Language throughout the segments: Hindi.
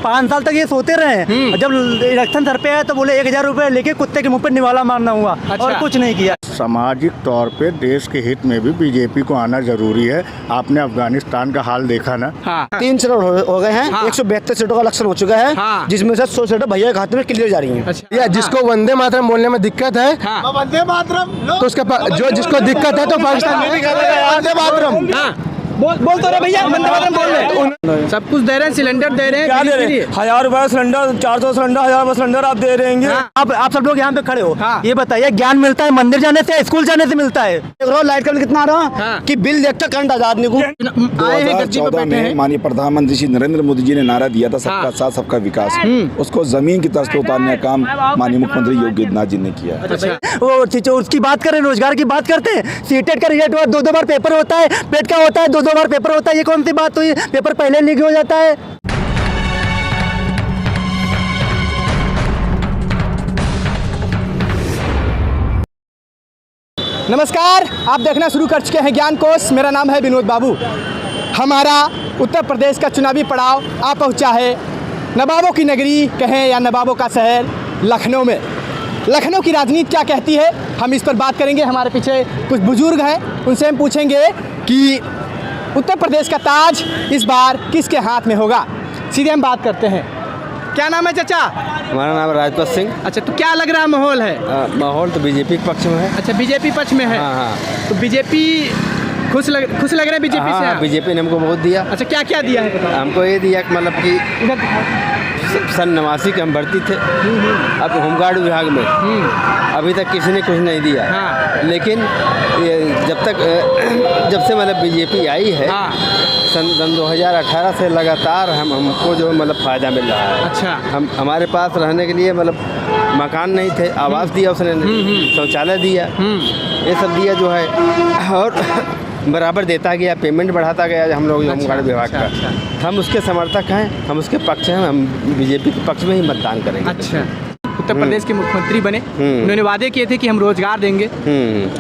5 साल तक ये सोते रहे। जब इलेक्शन सर पे आया तो बोले 1000 रुपये लेके कुत्ते के मुंह पे निवाला मारना हुआ। अच्छा। और कुछ नहीं किया। सामाजिक तौर पे देश के हित में भी बीजेपी को आना जरूरी है। आपने अफगानिस्तान का हाल देखा ना। हाँ। 3 चरण हो गए हैं। 172 सीटों का इलेक्शन हो चुका है। हाँ। जिसमें से 100 सीटें भैया के खाते में क्लियर जा रही हैं। अच्छा। या जिसको वंदे मातरम बोलने में दिक्कत है, वंदे मातरम तो उसका जो जिसको दिक्कत है तो पाकिस्तान में वंदे मातरम बोल तो रहे भैया, वंदे मातरम बोल रहे। सब कुछ दे रहे हैं, सिलेंडर दे रहे हैं। क्या दे रहे हैं? 1000 रुपए सिलेंडर, 400 सिलेंडर, 1000 रुपए सिलेंडर आप दे रहे हैं। आप सब लोग यहाँ पे खड़े हो। हाँ। ये बताइए, ज्ञान मिलता है मंदिर जाने से, स्कूल जाने से मिलता है? लाइट का बिल कितना आ रहा हाँ। कि बिल देखता करंट आजाद नहीं को। आए हैं गद्दी पे 2014 बैठे में हैं। माननीय प्रधानमंत्री श्री नरेंद्र मोदी जी ने नारा दिया था सबका साथ सबका विकास। उसको जमीन की तरफ से उतारने का काम माननीय मुख्यमंत्री योगी आदित्यनाथ जी ने किया। अच्छा। वो उसकी बात करें, रोजगार की बात करते हैं। सीटेट का रिजल्ट हुआ 2-2 बार पेपर होता है, पेट का होता है 2-2 बार पेपर होता है। ये कौन सी बात हुई? पेपर पहले लीक हो जाता है। नमस्कार, आप देखना शुरू कर चुके हैं ज्ञान कोश। मेरा नाम है विनोद बाबू। हमारा उत्तर प्रदेश का चुनावी पड़ाव आ पहुंचा है नवाबों की नगरी कहें या नवाबों का शहर लखनऊ में। लखनऊ की राजनीति क्या कहती है, हम इस पर बात करेंगे। हमारे पीछे कुछ बुजुर्ग हैं, उनसे हम पूछेंगे कि उत्तर प्रदेश का ताज इस बार किसके हाथ में होगा। सीधे हम बात करते हैं। क्या नाम है चाचा? हमारा नाम राजपत सिंह। अच्छा, तो क्या लग रहा है माहौल है? माहौल तो बीजेपी के पक्ष में है। अच्छा, बीजेपी पक्ष में है। हाँ। तो बीजेपी खुश लग रहे हैं बीजेपी से? हाँ, बीजेपी ने हमको बहुत दिया। अच्छा, क्या क्या दिया है बताओ? हमको ये दिया कि मतलब कि सन 89 के हम भर्ती थे, अब होमगार्ड विभाग में अभी तक किसी ने कुछ नहीं दिया। हाँ। लेकिन ये जब से मतलब बीजेपी आई है, हाँ। सन 2018 से लगातार हमको जो मतलब फ़ायदा मिल रहा है। अच्छा। हमारे पास रहने के लिए मतलब मकान नहीं थे, आवास दिया उसने, शौचालय दिया, ये सब दिया जो है, और बराबर देता गया, पेमेंट बढ़ाता गया हम लोग होमगार्ड विभाग का। हम उसके समर्थक हैं, हम उसके पक्ष हैं, हम बीजेपी के पक्ष में ही मतदान करेंगे। अच्छा। उत्तर प्रदेश के मुख्यमंत्री बने, उन्होंने वादे किए थे कि हम रोजगार देंगे।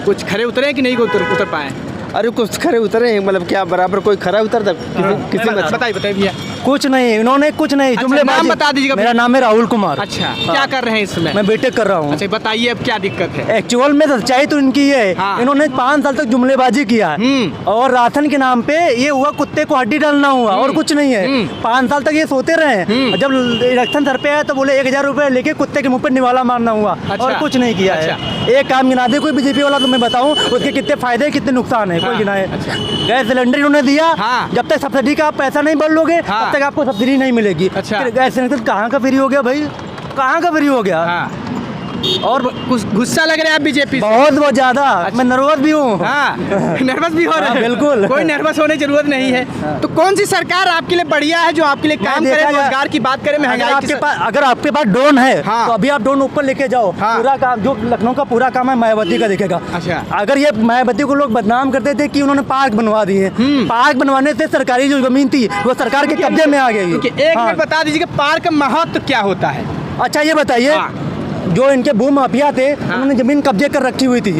कुछ खरे उतरे कि नहीं उतर पाए? अरे कुछ खरे उतरे हैं, मतलब क्या बराबर कोई खरा उतरता किसी में? बताइए भैया। कुछ नहीं, इन्होंने कुछ नहीं। अच्छा, जुमले नाम बता दीजिएगा। मेरा नाम है राहुल कुमार। अच्छा, क्या कर रहे हैं इसमें? मैं बीटेक कर रहा हूँ। अच्छा, बताइए अब क्या दिक्कत है? एक्चुअल में सच्चाई तो इनकी ये है। हाँ। इन्होंने 5 साल तक जुमलेबाजी किया है और राशन के नाम पे ये हुआ कुत्ते को हड्डी डालना हुआ और कुछ नहीं है। 5 साल तक ये सोते रहे। जब इलेक्शन सर पे आया तो बोले 1000 रुपये लेके कुत्ते के मुंह पे निवाला मारना हुआ। अच्छा। और कुछ नहीं किया है। एक काम गिना दे कोई बीजेपी वाला तो मैं बताऊं उसके कितने फायदे कितने नुकसान है, कोई गिनाए। गैस सिलेंडर इन्होंने दिया। हाँ। जब तक सब्सिडी का आप पैसा नहीं भर लोगे हाँ। तब तक आपको सब्सिडी नहीं मिलेगी। अच्छा। फिर गैस सिलेंडर कहाँ का फ्री हो गया भाई, कहाँ का फ्री हो गया? हाँ। और कुछ गुस्सा लग रहा है आप बीजेपी से? बहुत ज्यादा। मैं नर्वस भी हूँ। हाँ। नर्वस भी हो रहे हैं? हाँ, बिल्कुल। कोई नर्वस होने की जरूरत नहीं है। तो कौन सी सरकार आपके लिए बढ़िया है जो आपके लिए काम करे, रोजगार की बात करे, महंगाई की? अगर आपके पास ड्रोन है हाँ। तो अभी आप ड्रोन ऊपर लेके जाओ। हाँ। पूरा काम जो लखनऊ का पूरा काम है मायावती का दिखेगा। अच्छा। अगर ये मायावती को लोग बदनाम करते थे कि उन्होंने पार्क बनवा दिए, पार्क बनवाने से सरकारी जो जमीन थी वो सरकार के कब्जे में आ गई। एक मिनट बता दीजिए कि पार्क का महत्व क्या होता है? अच्छा, ये बताइए, जो इनके भू माफिया थे उन्होंने जमीन कब्जे कर रखी हुई थी।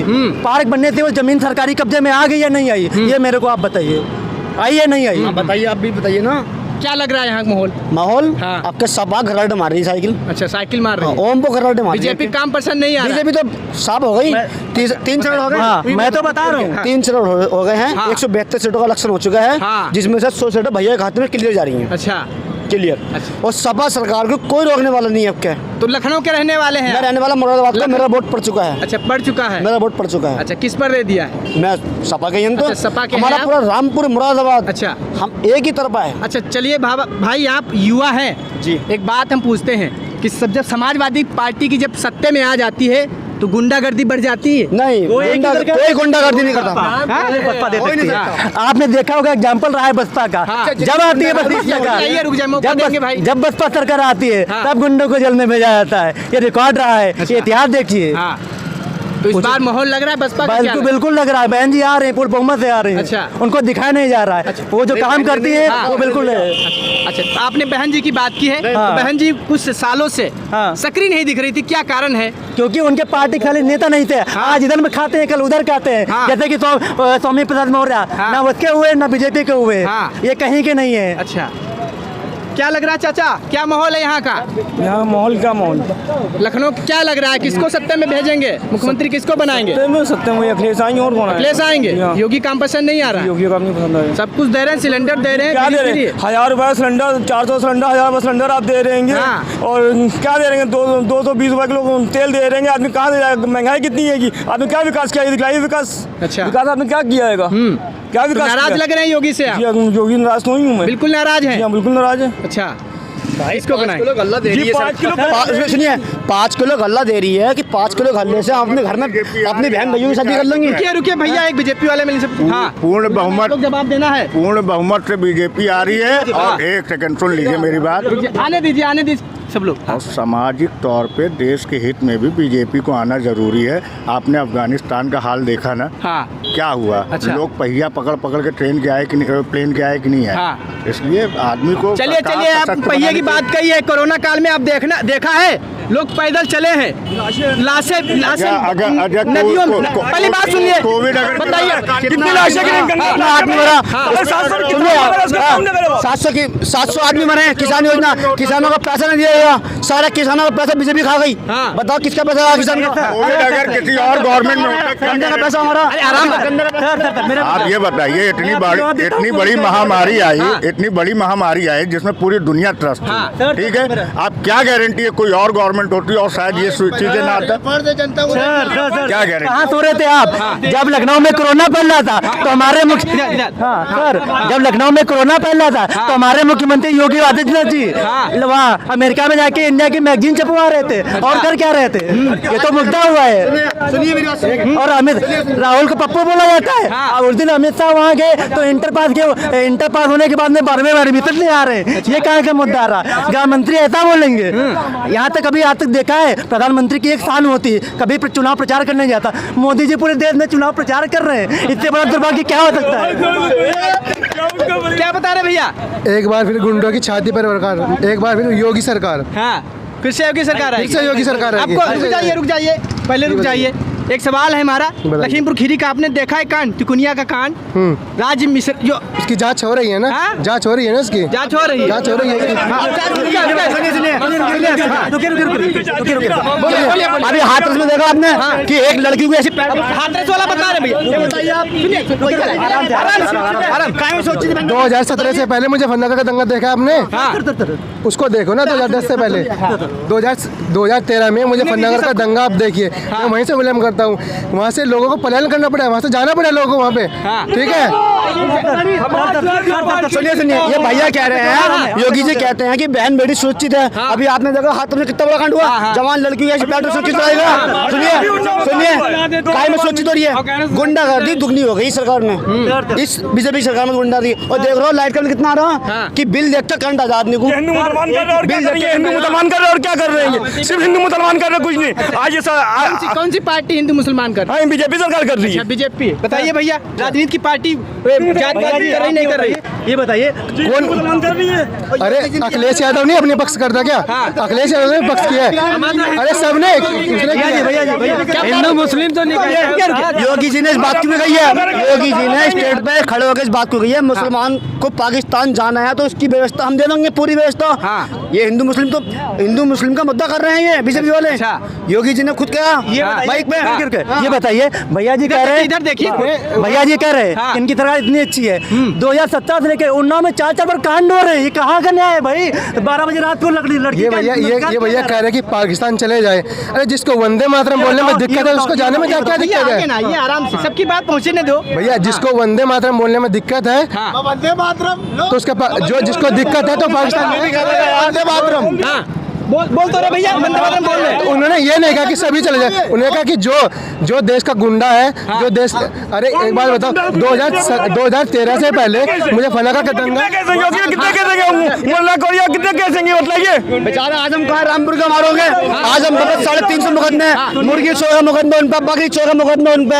पार्क बनने से वो जमीन सरकारी कब्जे में आ गई या नहीं आई, ये मेरे को आप बताइए। आई या नहीं आई? बताइए, आप भी बताइए ना। क्या लग रहा है यहाँ का माहौल? हाँ। आपके सपा घराटे मार रही साइकिल। अच्छा, साइकिल मार रही है। ओम को घराटे मार। बीजेपी काम पसंद नहीं आ रहा? बीजेपी तो साफ हो गई। 3 चरण हो गए। हाँ, मैं तो बता रहा हूँ। 3 चरण हो गए हैं। हाँ। 172 सीटों का इलेक्शन हो चुका है। हाँ। जिसमें से 100 सीटें भैया के खाते में क्लियर जा रही हैं। अच्छा। क्लियर। अच्छा। और सपा सरकार को कोई रोकने वाला नहीं है। अब क्या तो लखनऊ के रहने वाले हैं? मैं रहने वाला मुरादाबाद का, मेरा वोट पड़ चुका है। अच्छा, पड़ चुका है? मेरा वोट पड़ चुका है। अच्छा, किस पर दे दिया है? मैं सपा के ही तो। अच्छा, सपा के हमारा हैं पूरा रामपुर मुरादाबाद। अच्छा। हम एक ही तरफ है। अच्छा, चलिए भाई आप युवा हैं जी। एक बात हम पूछते हैं कि जब समाजवादी पार्टी की जब सत्ते में आ जाती है तो गुंडागर्दी बढ़ जाती है? नहीं, कोई गुंडागर्दी नहीं करता। बसपा दे सकती है। आपने देखा होगा एग्जाम्पल रहा है बसपा का। हाँ। जब आती है बसपा सरकार, रुक जाइए, मौका देंगे भाई। जब बसपा सरकार आती है हाँ। तब गुंडों को जेल में भेजा जाता है। ये रिकॉर्ड रहा है। ये इतिहास देखिए। हाँ। तो इस बार माहौल लग रहा है बसपा का? बिल्कुल लग रहा है। बहन जी आ रहे हैं, पूर्ण बहुमत से आ रहे हैं। अच्छा। उनको दिखाया नहीं जा रहा है। अच्छा। वो जो काम करती है वो बिल्कुल है। अच्छा, तो आपने बहन जी की बात की है। हाँ। तो बहन जी कुछ सालों से हाँ। सक्रिय नहीं दिख रही थी, क्या कारण है? क्योंकि उनके पार्टी खाली नेता नहीं थे। आज इधर में खाते हैं, कल उधर खाते हैं। हाँ। जैसे कि स्वामी प्रसाद मौर्य, हाँ। ना उसके हुए ना बीजेपी के हुए। हाँ। ये कहीं के नहीं है। अच्छा, क्या लग रहा है चाचा, क्या माहौल है यहाँ का? यहाँ माहौल का माहौल लखनऊ क्या लग रहा है, किसको सत्ता में भेजेंगे, मुख्यमंत्री किसको बनाएंगे? सकते हैं अखिलेश आएंगे और कौन अखिलेश आएंगे। योगी काम पसंद नहीं आ रहा? योगी का नहीं पसंद है। सब कुछ दे रहे हैं, सिलेंडर दे रहे हैं, क्या दे रहे हैं? 1000 रुपए सिलेंडर, 400 सिलेंडर, 1000 रुपए सिलेंडर आप दे रहेंगे। हाँ। और क्या दे रहे हैं? 220 रुपए किलो तेल दे रहेंगे। आदमी कहाँ दे जाएगा? महंगाई कितनी है कि आदमी क्या विकास किया? दिखलाइए विकास। अच्छा। विकास आपने क्या किया है? क्या तो विकास नाराज किया? लग रहे हैं योगी से आप? योगी नाराज तो नहीं हूँ मैं। बिल्कुल नाराज है। बिल्कुल नाराज है। अच्छा, इसको बनाए। गल्ला दे रही है 5 किलो सुनिए 5 किलो गल्ला दे रही है कि 5 किलो गल्ले से हम अपने घर में अपनी बहन भाइयों की शादी कर लेंगे। रुकिए भैया, एक बीजेपी वाले मिल सकते। हाँ, पूर्ण बहुमत, लोग जवाब देना है। पूर्ण बहुमत से बीजेपी आ रही है। और एक सेकंड सुन लीजिए मेरी बात। आने दीजिए सब लोग। और सामाजिक तौर पे देश के हित में भी बीजेपी को आना जरूरी है। आपने अफगानिस्तान का हाल देखा ना? हाँ। क्या हुआ? अच्छा। लोग पहिया पकड़ के ट्रेन के आए कि नहीं, प्लेन के आए कि नहीं है? हाँ। इसलिए आदमी को चलिए आप पहिए की बात कही है। कोरोना काल में आप देखा है लोग पैदल चले हैं, लाशें नदियों में। पहली बात सुनिए, कोविड अगर बताइए कितनी लाशें आदमी मरा? 700 आदमी मरे। किसान योजना, किसानों का पैसा नहीं दिया गया। सारे किसानों का पैसा बीजेपी खा गई। हाँ। बताओ किसका पैसा था किसान का? कोविड अगर किसी और गवर्नमेंट में होता, गंदे का पैसा हमारा। आप ये बताइए, इतनी बड़ी महामारी आई, इतनी बड़ी महामारी आई जिसमें पूरी दुनिया त्रस्त थी, ठीक है? आप क्या गारंटी है कोई और गवर्नमेंट होती और शायद ये चीजें ना आता? क्या गारंटी? कहाँ सो रहे थे आप जब लखनऊ में कोरोना फैल रहा था? तो हमारे सर, जब लखनऊ में कोरोना फैल रहा था तो हमारे मुख्यमंत्री योगी आदित्यनाथ जी वहाँ अमेरिका में जाके इंडिया की मैगजीन छपवा रहे थे और कर क्या रहे थे? ये तो मुद्दा हुआ है। और अमित राहुल को पप्पू बोला जाता है। और उस दिन अमित शाह वहाँ गए तो इंटर पास होने के बाद में 12वें में एडमिशन नहीं आ रहे। ये कहाँ का मुद्दा आ रहा? गृहमंत्री ऐसा बोलेंगे? यहाँ तक कभी आज तक देखा है प्रधानमंत्री की एक शान होती है, कभी चुनाव प्रचार करने जाता। मोदी जी पूरे देश में चुनाव प्रचार कर रहे हैं, इससे बड़ा दुर्भाग्य क्या हो सकता है? क्या बता रहे भैया? एक बार फिर गुंडों की छाती पर सरकार, एक बार फिर योगी सरकार। हाँ, फिर से योगी सरकार आएगी। फिर से योगी सरकार आएगी। आपको रुक जाइए पहले रुक जाइए। एक सवाल है हमारा, लखीमपुर खीरी का आपने देखा है कांड, तिकुनिया का कांड? राज्य मिश्र जो इसकी जांच हो रही है ना? हाँ? जांच हो रही है ना? इसकी जांच हो रही है। जांच हो रही है। अभी हाथरस में देखा आपने कि एक लड़की को ऐसी हाथरस वाला बता रहे भैया, ये बताइए आप। सुनिए 2017 से पहले मुझे फन्नाका का दंगा देखा आपने? उसको देखो ना 2010 से पहले। 2013 में मुझे फन्नागर का दंगा आप देखिए। मैं वहीं से विलम्ब करता हूँ। वहाँ से लोगों को पलायन करना पड़ा, वहाँ से जाना पड़ा लोगों को वहाँ पे। ठीक है, सुनिए ये भैया कह रहे हैं, योगी जी कहते हैं कि बहन बेटी सुरक्षित है। अभी आपने देखा हाथरस में कितना बड़ा कांड हुआ। जवान लड़की ऐसी बैठो सुरक्षित रहेगा। सुनिए काय में सुरक्षित हो रही है? गुंडागर्दी दुगनी हो गई सरकार में, इस बीजेपी सरकार में गुंडागर्दी। और देख रहे हो लाइट का बिल कितना आ रहा कि बिल देखते करंट आ आदमी को। हिंदू मुसलमान कर रहे और क्या कर रहे हैं? सिर्फ हिंदू मुसलमान कर रहे, कुछ नहीं। आज ये कौन सी पार्टी हिंदू मुसलमान कर? बीजेपी सरकार कर रही है। बीजेपी बताइए भैया, राजनीति की पार्टी जातिवाद कर रही नहीं कर रही? ये बताइए कौन मुसलमान कर रही है? अरे अखिलेश यादव ने अपने पक्ष करता क्या? अखिलेश यादव ने पक्ष किया है। अरे सबने हिंदू मुस्लिम तो नहीं। योगी जी ने इस बात क्यों कही है? योगी जी ने स्टेट पे खड़े होकर इस बात को कही है, मुसलमान को पाकिस्तान जाना है तो उसकी व्यवस्था हम दे देंगे, पूरी व्यवस्था। ये हिंदू मुस्लिम का मुद्दा कर रहे हैं ये बीजेपी वाले। योगी जी ने खुद कहा बाइक पे। ये बताइए, भैया जी कह रहे हैं, इधर देखिए, भैया जी कह रहे हैं इनकी सरकार इतनी अच्छी है। 2017 से लेकर 19 में 4 बार कांड हो रहे हैं। ये कहाँ का न्याय है भाई? 12 बजे रात को लड़की ये भैया कह रहे हैं कि पाकिस्तान चले जाए। अरे जिसको वंदे मातरम बोलने में दिक्कत है उसको जाने में क्या दिक्कत है? ये आराम से सबकी बात पहुँचने दो भैया। जिसको वंदे मातरम बोलने में दिक्कत है तो उसका जो जिसको दिक्कत है तो पाकिस्तान वंदे मातरम बोल तो रहे भैया, वंदे मातरम बोल रहे। उन्होंने ये नहीं कहा कि सभी चले जाए। उन्होंने कहा कि जो देश का गुंडा है, जो देश। अरे एक बात बताओ, 2013 से पहले मुझे फनाका का दंगा कितने कैसेंगे बताइए? बेचारा आजम कहा रामपुर का मारोगे। आजम 350 मुकदमे, मुर्गी चोर का मुकदमा उन पर, बकरी चोर का मुकदमा उन पे,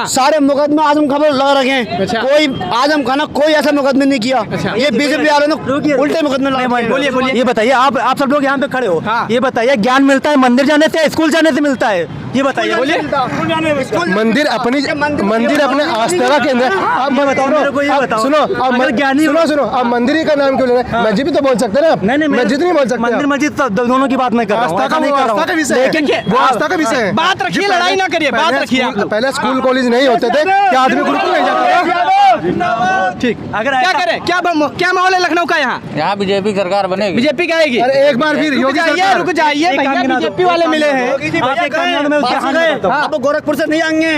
सारे मुकदमे आजम खबर लगा रखे हैं। कोई आजम खाना कोई ऐसा मुकदमे नहीं किया। ये बीजेपी वालों ने उल्टे मुकदमे लगाए। बोलिए ये बताइए, आप सब लोग लोग यहाँ पे खड़े हो, ये बताइए ज्ञान मिलता है मंदिर जाने से, स्कूल जाने से मिलता है? ये बताइए। मंदिर अपने आस्था का केंद्र है। आप मैं बताओ ना, सुनो आप मंदिर का नाम क्यों ले रहे हैं? मस्जिद भी तो बोल सकते हैं ना। नहीं, मस्जिद नहीं बोल सकते। मंदिर मस्जिद दोनों की बात मैं कर रहा हूँ, आस्था का विषय है, वो आस्था का विषय है। बात रखिए, लड़ाई ना करिए, बात रखिए। पहले स्कूल कॉलेज नहीं होते थे, क्या आदमी गुरुकुल नहीं जाते? ठीक, अगर क्या करें, क्या माहौल है लखनऊ का? यहाँ बीजेपी सरकार बनेगी, बीजेपी का आएगी। अरे एक बार फिर योगी सरकार। रुक जाइए भैया, बीजेपी वाले मिले हैं। आप गोरखपुर से नहीं आएंगे,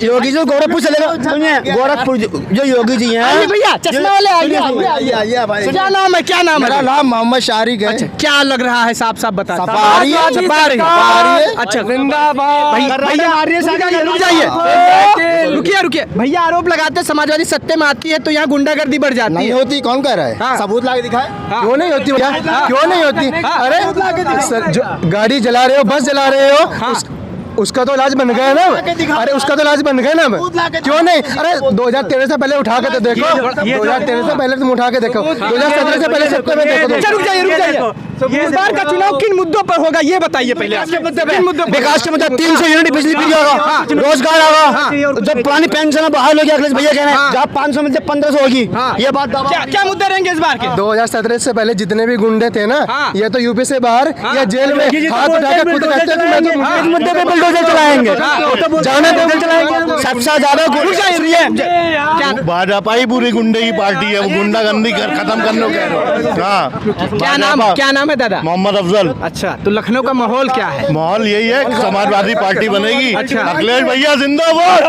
योगी जी गोरखपुर चलेगा। सुनिए, गोरखपुर जो योगी जी हैं भैया, चश्मा वाले आइए। क्या नाम है, क्या नाम है? मेरा नाम मोहम्मद शारिक है। क्या लग रहा है, साफ साफ बता। सफारी अच्छा, रुकिए भैया, आरोप लगाते समाजवादी सत्ते में आती है तो यहाँ गुंडागर्दी बढ़ जाती नहीं है। होती, कौन कह रहा है? सबूत ला के दिखाए। क्यों नहीं होती भैया, क्यों नहीं होती? अरे जो गाड़ी चला रहे हो, बस चला रहे हो, उसका तो इलाज बन गया ना। अरे उसका तो इलाज बन गया ना, क्यों नहीं? अरे 2013 से पहले उठा के तो देखो, 2013 से पहले तुम उठा के देखो, 2017 से पहले सत्तर में देखो। रुक जाइए, इस बार का चुनाव किन मुद्दों पर होगा ये बताइए पहले। किन मुद्दों पर? विकास के मुद्दे, 300 यूनिट बिजली फ्री होगा, रोजगार होगा, जब पुरानी पेंशन बहाल होगी, अखिलेश भैया कह रहे हैं, जहाँ 500 में से 1500 होगी। ये बात क्या मुद्दे रहेंगे इस बार के? 2017 से पहले जितने भी गुंडे थे ना, ये तो यूपी से बाहर या जेल में हाथ उठाकर खुद कहते थे मैं तो इस मुद्दे पे बुलडोजर चलाएंगे, जाने दो चलाएंगे। सबसे ज्यादा भाजपा ही पूरी गुंडे की पार्टी है, वो गुंडागर्दी खत्म करने को कह रहे हैं। क्या नाम है दादा? मोहम्मद अफजल। अच्छा, तो लखनऊ का माहौल क्या है? माहौल यही है कि समाजवादी पार्टी बनेगी। अखिलेश भैया जिंदाबाद।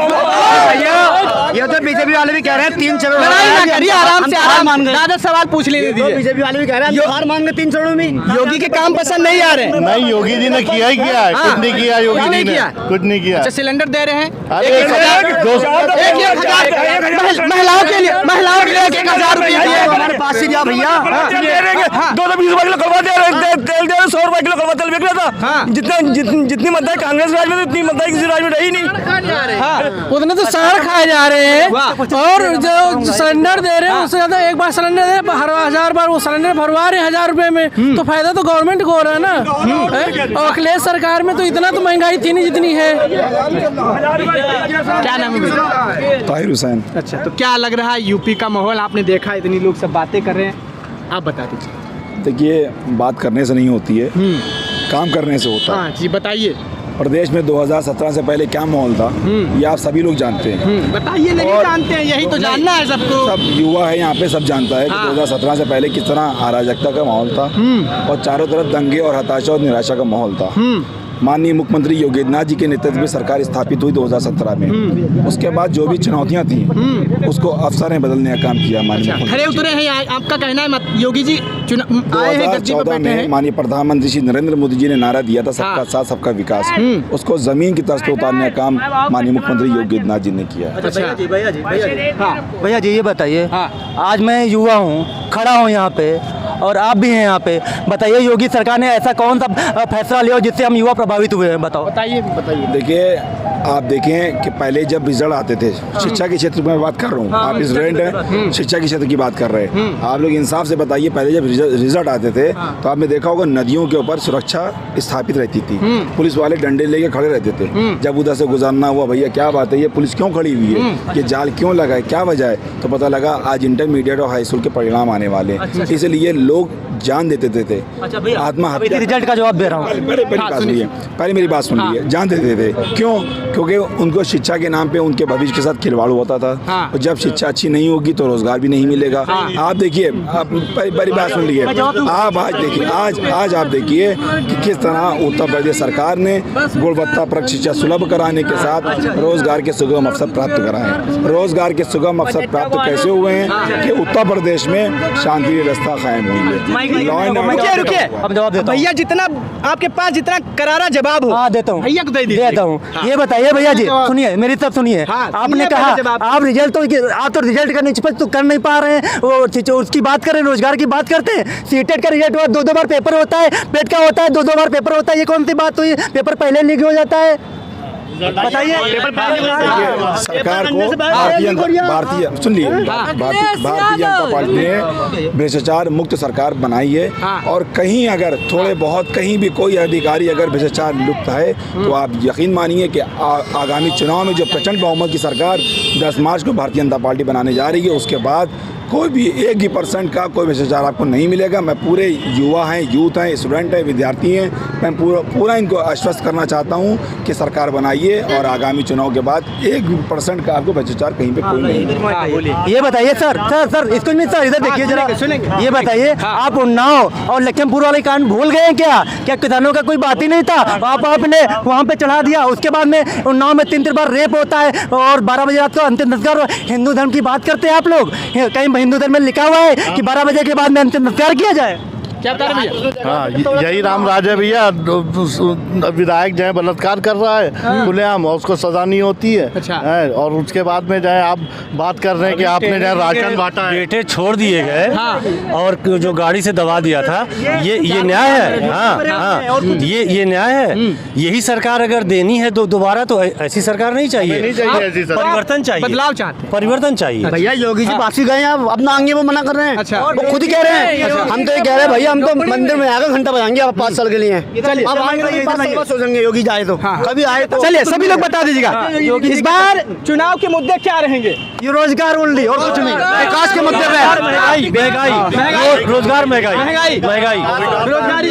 ये तो बीजेपी वाले भी कह रहे हैं 3 चरणों में। लड़ाई ना करिए, आराम से आराम। दादा सवाल पूछ लेने दीजिए। बीजेपी वाले भी कह रहे हैं हार मान गए 3 चरणों में। योगी के काम पसंद नहीं आ रहे? नहीं, योगी जी ने किया ही किया है, कुछ नहीं किया योगी जी ने, कुछ नहीं किया। अच्छा, सिलेंडर दे रहे हैं महिलाओं के लिए 1,000 रुपया हमारे पास से दिया भैया। 220 रुपए किलो कड़वा दे रहे, तेल दे रहे, 100 रुपए किलो कड़वा तेल बिक रहा था। जितनी मतदान कांग्रेस राज में थी, उतनी मतदान किसी राज में रही नहीं। उतने तो सार खाए जा रहे हैं, और जो सिलेंडर दे रहे हैं उससे ज्यादा एक बार सिलेंडर दे 1000 बार वो सिलेंडर भरवा रहे 1000 रुपए में, तो फायदा तो गवर्नमेंट को हो रहा है ना। और अखिलेश सरकार में तो इतना तो महंगाई थी नहीं जितनी है। क्या नाम है? ताहिर हुसैन। अच्छा, तो क्या लग रहा है यूपी का माहौल? आपने देखा इतनी लोग सब बातें कर रहे हैं, आप बता दीजिए। देखिए, बात करने से नहीं होती है, काम करने से होता है। हाँ जी, बताइए। प्रदेश में 2017 से पहले क्या माहौल था, ये आप सभी लोग जानते हैं। बताइए। नहीं जानते हैं, यही तो जानना है सबको। सब युवा है यहाँ पे, सब जानता है कि 2017 से पहले किस तरह अराजकता का माहौल था और चारों तरफ दंगे और हताशा और निराशा का माहौल था। माननीय मुख्यमंत्री योगी आदित्यनाथ जी के नेतृत्व में सरकार स्थापित हुई 2017 में। उसके बाद जो भी चुनौतियां थी उसको अफसर ने बदलने का काम किया। माननीय खड़े उतरे हैं, आपका कहना है योगी जी आए हैं, गद्दी पर 2014 बैठे हैं। में माननीय प्रधानमंत्री श्री नरेंद्र मोदी जी ने नारा दिया था सबका साथ सबका विकास, उसको जमीन की तरफ से उतारने का काम माननीय मुख्यमंत्री योगी आदित्यनाथ जी ने किया। भैया जी ये बताइए, आज मैं युवा हूँ, खड़ा हूँ यहाँ पे, और आप भी हैं यहाँ पे, बताइए योगी सरकार ने ऐसा कौन सा फैसला लिया जिससे हम युवा प्रभावित हुए हैं? बताओ। बताइए। देखिए, आप देखें कि पहले जब रिजल्ट आते थे, शिक्षा के क्षेत्र में बात कर रहा हूँ, आप स्टूडेंट हैं, शिक्षा के क्षेत्र की बात कर रहे हैं, आप लोग इंसाफ से बताइए, पहले जब रिजल्ट आते थे तो आपने देखा होगा नदियों के ऊपर सुरक्षा स्थापित रहती थी, पुलिस वाले डंडे लेके खड़े रहते थे। जब उधर से गुजरना हुआ, भैया क्या बात है, ये पुलिस क्यों खड़ी हुई है, ये जाल क्यों लगा है, क्या वजह है, तो पता लगा आज इंटरमीडिएट और हाई स्कूल के परिणाम आने वाले, इसलिए लोग जान देते थे। आत्महत्या। रिजल्ट का जवाब दे रहा हूँ। पहले मेरी बात सुन लीजिए। जान देते थे, क्यों? क्योंकि उनको शिक्षा के नाम पे उनके भविष्य के साथ खिलवाड़ होता था, और जब शिक्षा अच्छी नहीं होगी तो रोजगार भी नहीं मिलेगा। आप देखिए, पहली बात सुन लीजिए, आप आज देखिए, आज आप देखिए कि किस तरह उत्तर प्रदेश सरकार ने गुणवत्तापरक शिक्षा सुलभ कराने के साथ रोजगार के सुगम अवसर प्राप्त कराए। रोजगार के सुगम अवसर प्राप्त कैसे हुए हैं कि उत्तर प्रदेश में शांति व्यवस्था कायम हुई है। रुकिए, अब जवाब देता हूं। भैया जितना आपके पास जितना करारा जवाब हो, देता हूँ, भैया को दे दीजिए। देता हूँ। ये बताइए भैया जी, सुनिए मेरी तरफ सुनिए। आपने कहा आप रिजल्ट तो रिजल्ट का निष्पक्ष तो कर नहीं पा रहे हैं, वो उसकी बात करें, रोजगार की बात करते हैं। सीटेट का रिजल्ट हुआ, 2 बार पेपर होता है, पेट का होता है, 2 बार पेपर होता है, ये कौन सी बात हुई? पेपर पहले लीक हो जाता है। बताइए सरकार को भारतीय सुन लिए भारतीय जनता पार्टी ने भ्रष्टाचार मुक्त सरकार बनाई है। और कहीं अगर थोड़े बहुत कहीं भी कोई अधिकारी अगर भ्रष्टाचार लुप्त है तो आप यकीन मानिए कि आगामी चुनाव में जो प्रचंड बहुमत की सरकार 10 मार्च को भारतीय जनता पार्टी बनाने जा रही है, उसके बाद कोई भी 1% का कोई भ्रष्टाचार आपको नहीं मिलेगा। मैं पूरे युवा हैं, यूथ हैं, स्टूडेंट हैं, विद्यार्थी हैं, मैं पूरा इनको आश्वस्त करना चाहता हूं कि सरकार बनाइए और आगामी चुनाव के बाद 1% का आपको भ्रष्टाचार कहीं पे कोई नहीं। ये बताइए सर इसको नहीं सर, इधर देखिए जरा, ये बताइए आप उन्नाव और लखीमपुर वाले कांड भूल गए क्या किसानों का कोई बात ही नहीं था, आपने वहाँ पे चढ़ा दिया। उसके बाद में उन्नाव में 3 बार रेप होता है और 12 बजे रात को अंतिम संस्कार। हिंदू धर्म की बात करते हैं आप लोग, कहीं हिंदू धर्म में लिखा हुआ है कि 12 बजे के बाद में अंतिम संस्कार किया जाए? क्या बता रहे भैया? हाँ, यही राम राज है भैया। विधायक जो है बलात्कार कर रहा है खुलेआम, और उसको सजा नहीं होती है। अच्छा। और उसके बाद में जो है आप बात कर रहे हैं कि आपने जो है राशन बांटा है, बेटे छोड़ दिए गए और जो गाड़ी से दबा दिया था, ये न्याय है? हाँ, ये न्याय है। यही सरकार अगर देनी है तो दोबारा तो ऐसी सरकार नहीं चाहिए, परिवर्तन चाहिए, बदलाव चाहते हैं, परिवर्तन चाहिए। भैया योगी जी वापसी गए हैं, अपना आगे वो मना कर रहे हैं। अच्छा। वो खुद ही कह रहे हैं, हम तो ये कह रहे हैं भैया हम तो मंदिर में आकर घंटा बजाएंगे आप 5 साल के लिए। चलिए अब आएंगे 5 साल बाद सोचेंगे योगी जाए तो कभी आए तो। चलिए सभी लोग बता दीजिएगा इस बार चुनाव के मुद्दे क्या रहेंगे? ये रोजगार ओनली और कुछ नहीं। विकास के मुद्दे पे महंगाई, रोजगार, महंगाई,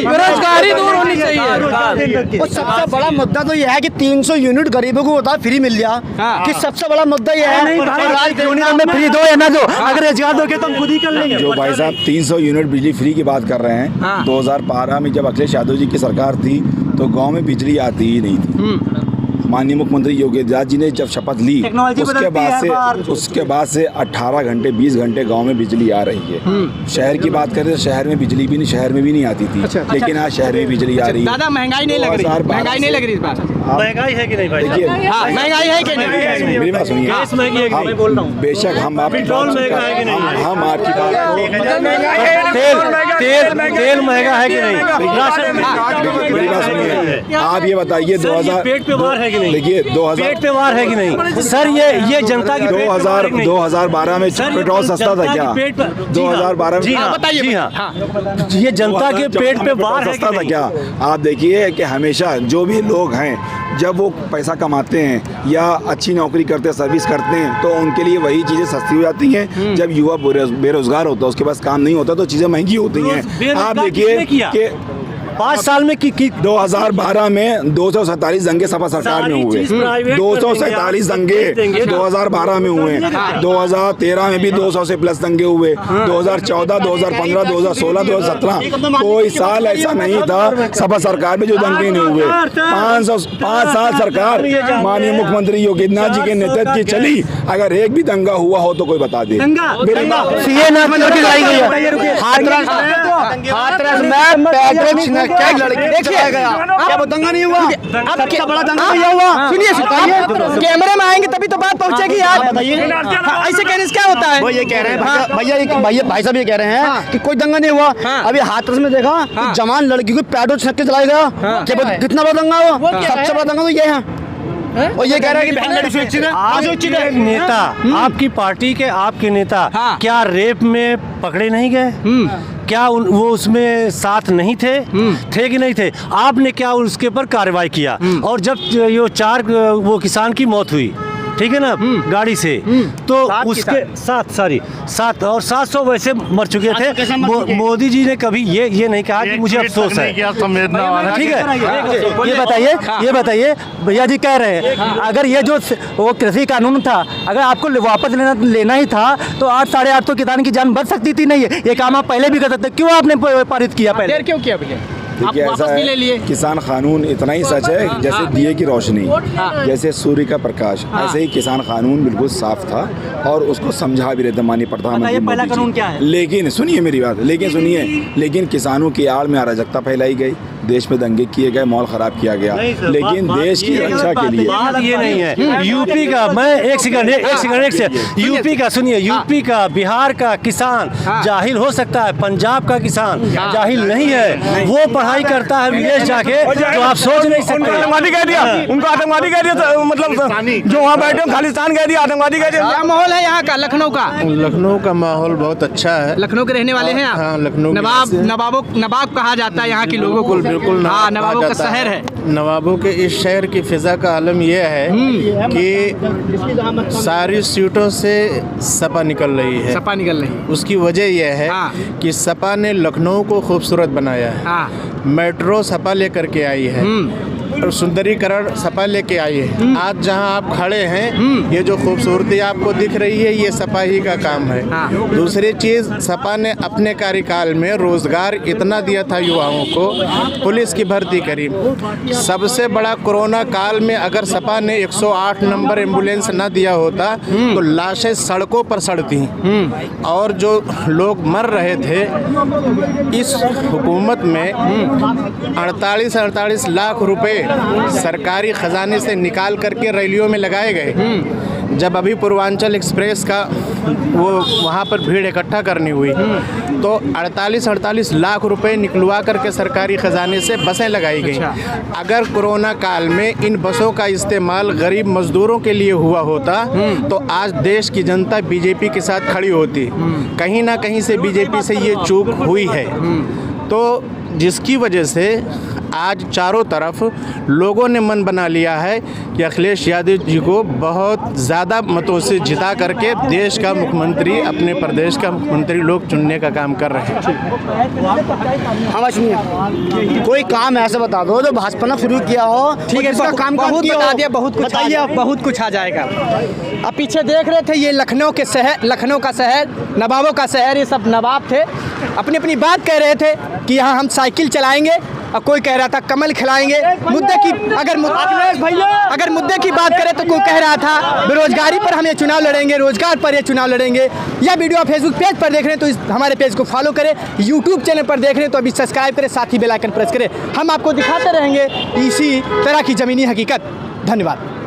बेरोजगारी दूर होनी चाहिए। और सबसे बड़ा मुद्दा तो यह है कि 300 यूनिट गरीबों को होता फ्री मिल गया, कि सबसे बड़ा मुद्दा यह है में फ्री दो या ना दो, अगर रोजगार दोगे तो हम खुद ही कर लेंगे। जो भाई साहब 300 यूनिट बिजली फ्री की बात कर रहे हैं, 2012 में जब अखिलेश यादव जी की सरकार थी तो गांव में बिजली आती ही नहीं थी। माननीय मुख्यमंत्री योगी आदित्यनाथ जी ने जब शपथ ली उसके बाद से 18 घंटे 20 घंटे गांव में बिजली आ रही है। शहर की बात करें तो शहर में बिजली भी नहीं, शहर में भी नहीं आती थी। लेकिन आज शहर में बिजली आ रही है। दादा महंगाई नहीं लग रही, महंगाई नहीं लग रही इस बार? महंगाई है कि नहीं भाई? देखिए महंगाई है कि नहीं? मेरी बात सुनिए, गैस महंगी है कि नहीं? बोल रहा हूँ। बेशक हम आपकी पेट्रोल महंगा है कि नहीं? हम आपकी बात तेल महंगा है कि नहीं? मेरी बात सुनिए, आप ये बताइए 2000 पेट पे वार है कि नहीं? देखिए 2000 पेट पे वार है कि नहीं सर? ये जनता की 2012 में पेट्रोल सस्ता था क्या? 2012 में जी हाँ, ये जनता के पेट पे वार है सस्ता था क्या? आप देखिए कि हमेशा जो भी लोग हैं जब वो पैसा कमाते हैं या अच्छी नौकरी करते हैं, सर्विस करते हैं, तो उनके लिए वही चीज़ें सस्ती हो जाती हैं। जब युवा बेरोजगार होता है, उसके पास काम नहीं होता, तो चीज़ें महंगी होती हैं। आप देखिए कि 5 साल में 2012 में 247 दंगे सपा सरकार में हुए, 247 दंगे 2012 में हुए। 2013 में भी 200 से प्लस दंगे हुए। 2014, 2015, 2016, 2017 कोई साल ऐसा नहीं था सपा सरकार में जो दंगे नहीं हुए। 5 साल सरकार माननीय मुख्यमंत्री योगी आदित्यनाथ जी के नेतृत्व की चली। अगर एक भी दंगा हुआ हो तो कोई बता दे। क्या लड़की देखिए क्या वो दंगा नहीं हुआ? सबसे बड़ा दंगा नहीं हुआ। सुनिए कैमरे में आएंगे तभी तो बात पहुंचेगी यार। ऐसे कहने से क्या होता है? वो ये कह रहे हैं भैया भाई साहब ये कह रहे हैं कि कोई दंगा नहीं हुआ। अभी हाथरस में देखा जवान लड़की को पैडो छक के चलाया गया, कितना बड़ा दंगा हुआ? सबसे बड़ा दंगा तो ये है। और ये कह रहा है कि बहन लड़ी सुरक्षित है। नेता आपकी पार्टी के आपके नेता क्या रेप में पकड़े नहीं गए? क्या वो उसमें साथ नहीं थे कि नहीं थे? आपने क्या उसके ऊपर कार्रवाई किया? और जब ये 4 वो किसान की मौत हुई, ठीक है ना, गाड़ी से, तो उसके 7 और 700 वैसे मर चुके थे। मोदी जी ने कभी ये नहीं कहा कि मुझे अफसोस है। ठीक है, ये बताइए भैया जी कह रहे हैं अगर ये जो वो कृषि कानून था अगर आपको वापस लेना ही था तो 8 साढ़े 8 किसान की जान बच सकती थी। नहीं है ये काम आप पहले भी कर सकते, क्यों आपने पारित किया पहले? क्यों किया भैया? देखिए ऐसा है, किसान कानून इतना ही सच है जैसे दिए की रोशनी, जैसे सूर्य का प्रकाश, ऐसे ही किसान कानून बिल्कुल साफ था और उसको समझा भी रहते माननीय प्रधानमंत्री मोदी जी। लेकिन सुनिए मेरी बात, लेकिन किसानों की आड़ में अराजकता फैलाई गई, देश में दंगे किए गए, माहौल ख़राब किया गया, लेकिन देश की रक्षा के लिए बात ये नहीं है। यूपी का, मैं एक सेकंड यूपी का सुनिए, यूपी का, बिहार का किसान जाहिल हो सकता है, पंजाब का किसान जाहिल नहीं है, वो पढ़ाई करता है विदेश जाके, तो आप सोच नहीं सकते। आतंकवादी कह दिया, उनको आतंकवादी कह दिया, मतलब जो वहाँ बैठे खालिस्तान कह दिया, आतंकवादी कह दिया। क्या माहौल है यहाँ का, लखनऊ का? लखनऊ का माहौल बहुत अच्छा है। लखनऊ के रहने वाले हैं आप? हाँ, लखनऊ नवाब कहा जाता है यहाँ के लोगों को। बिल्कुल हाँ, नवाबों का शहर है। नवाबों के इस शहर की फिजा का आलम यह है कि सारी सीटों से सपा निकल रही है। सपा निकल रही है। उसकी वजह यह है कि सपा ने लखनऊ को खूबसूरत बनाया है। मेट्रो सपा लेकर के आई है और सुंदरीकरण सपा लेके आई है। आज जहां आप खड़े हैं, ये जो खूबसूरती आपको दिख रही है, ये सपा ही का काम है। दूसरी चीज़, सपा ने अपने कार्यकाल में रोजगार इतना दिया था युवाओं को, पुलिस की भर्ती करी। सबसे बड़ा कोरोना काल में अगर सपा ने 108 नंबर एम्बुलेंस ना दिया होता तो लाशें सड़कों पर सड़ती और जो लोग मर रहे थे। इस हुकूमत में 48 लाख रुपए सरकारी खजाने से निकाल करके रैलियों में लगाए गए। जब अभी पूर्वांचल एक्सप्रेस का वो वहाँ पर भीड़ इकट्ठा करनी हुई तो 48 लाख रुपए निकलवा करके सरकारी खजाने से बसें लगाई गई। अगर कोरोना काल में इन बसों का इस्तेमाल गरीब मजदूरों के लिए हुआ होता तो आज देश की जनता बीजेपी के साथ खड़ी होती। कहीं ना कहीं से बीजेपी से ये चूक हुई है, तो जिसकी वजह से आज चारों तरफ लोगों ने मन बना लिया है कि अखिलेश यादव जी को बहुत ज़्यादा मतों से जिता करके देश का मुख्यमंत्री, अपने प्रदेश का मुख्यमंत्री लोग चुनने का काम कर रहे हैं। हाँ सुनिए, कोई काम ऐसा बता दो जो भाजपा ने शुरू किया हो। ठीक है, इसका काम बहुत बता दिया, बहुत कुछ बताइए, बहुत कुछ आ जाएगा। अब पीछे देख रहे थे, ये लखनऊ के शहर, लखनऊ का शहर, नवाबों का शहर, ये सब नवाब थे, अपनी अपनी बात कह रहे थे कि यहाँ हम साइकिल चलाएंगे, और कोई कह रहा था कमल खिलाएंगे। मुद्दे की अगर मुद्दे की बात करें तो कोई कह रहा था बेरोजगारी पर हम ये चुनाव लड़ेंगे, रोजगार पर ये चुनाव लड़ेंगे। यह वीडियो आप फेसबुक पेज पर देख रहे हैं तो हमारे पेज को फॉलो करें, यूट्यूब चैनल पर देख रहे हैं तो अभी सब्सक्राइब करें, साथ ही बेल आइकन प्रेस करें। हम आपको दिखाते रहेंगे इसी तरह की ज़मीनी हकीकत। धन्यवाद।